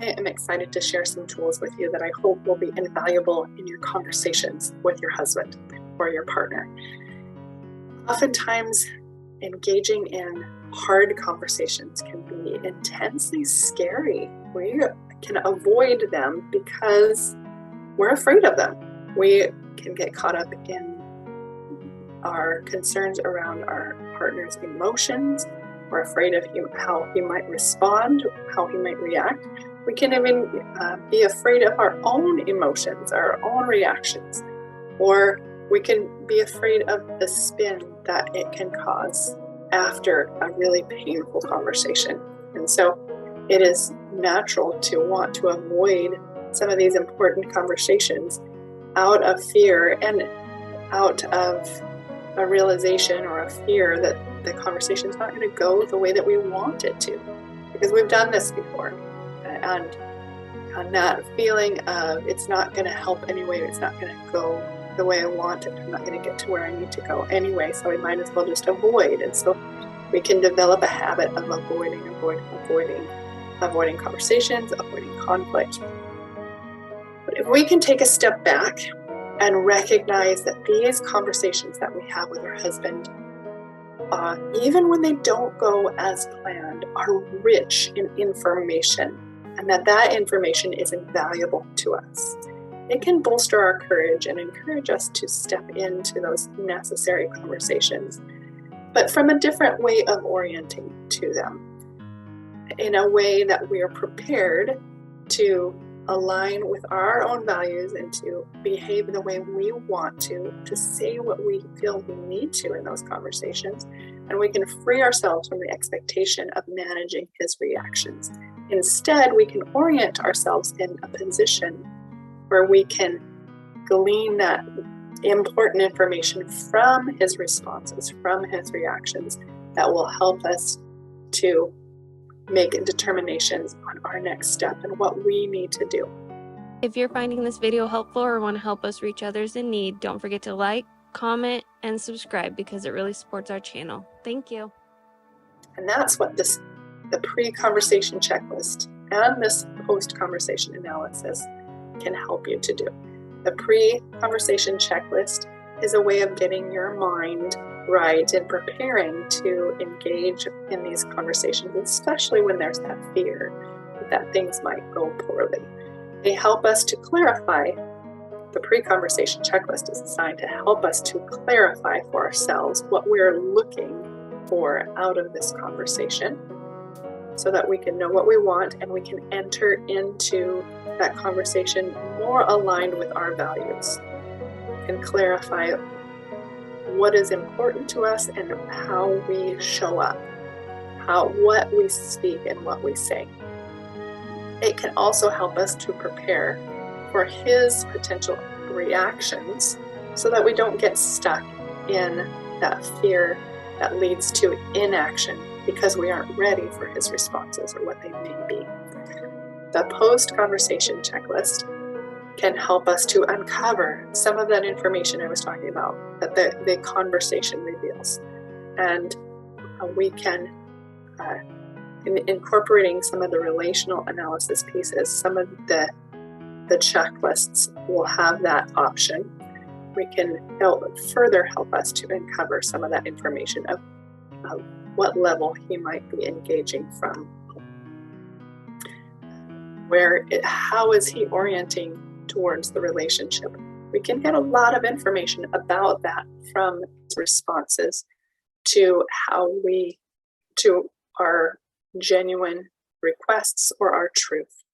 I am excited to share some tools with you that I hope will be invaluable in your conversations with your husband or your partner. Oftentimes, engaging in hard conversations can be intensely scary. We can avoid them because we're afraid of them. We can get caught up in our concerns around our partner's emotions. We're afraid of how he might respond, how he might react. We can even be afraid of our own emotions, our own reactions, or we can be afraid of the spin that it can cause after a really painful conversation. And so it is natural to want to avoid some of these important conversations out of fear and out of a realization or a fear that the conversation is not going to go the way that we want it to, because we've done this before. And that feeling of it's not going to help anyway, it's not going to go the way I want it, I'm not going to get to where I need to go anyway, so I might as well just avoid. And so we can develop a habit of avoiding conversations, avoiding conflict. But if we can take a step back and recognize that these conversations that we have with our husband, even when they don't go as planned, are rich in information, and that information is invaluable to us, it can bolster our courage and encourage us to step into those necessary conversations, but from a different way of orienting to them, in a way that we are prepared to align with our own values and to behave the way we want to say what we feel we need to in those conversations. And we can free ourselves from the expectation of managing his reactions. Instead, we can orient ourselves in a position where we can glean that important information from his responses, from his reactions, that will help us to make determinations on our next step and what we need to do. If you're finding this video helpful or want to help us reach others in need, don't forget to like, comment, and subscribe because it really supports our channel. Thank you. And that's what the pre-conversation checklist and this post-conversation analysis can help you to do. The pre-conversation checklist is a way of getting your mind right and preparing to engage in these conversations, especially when there's that fear that things might go poorly. They help us to clarify. The pre-conversation checklist is designed to help us to clarify for ourselves what we're looking for out of this conversation, so that we can know what we want and we can enter into that conversation more aligned with our values and clarify what is important to us and how we show up, what we speak and what we say. It can also help us to prepare for his potential reactions so that we don't get stuck in that fear that leads to inaction because we aren't ready for his responses or what they may be. The post-conversation checklist can help us to uncover some of that information I was talking about that the conversation reveals. And we can, in incorporating some of the relational analysis pieces, some of the checklists will have that option. We can further help us to uncover some of that information of what level he might be engaging from. How is he orienting towards the relationship? We can get a lot of information about that from his responses to our genuine requests or our truth.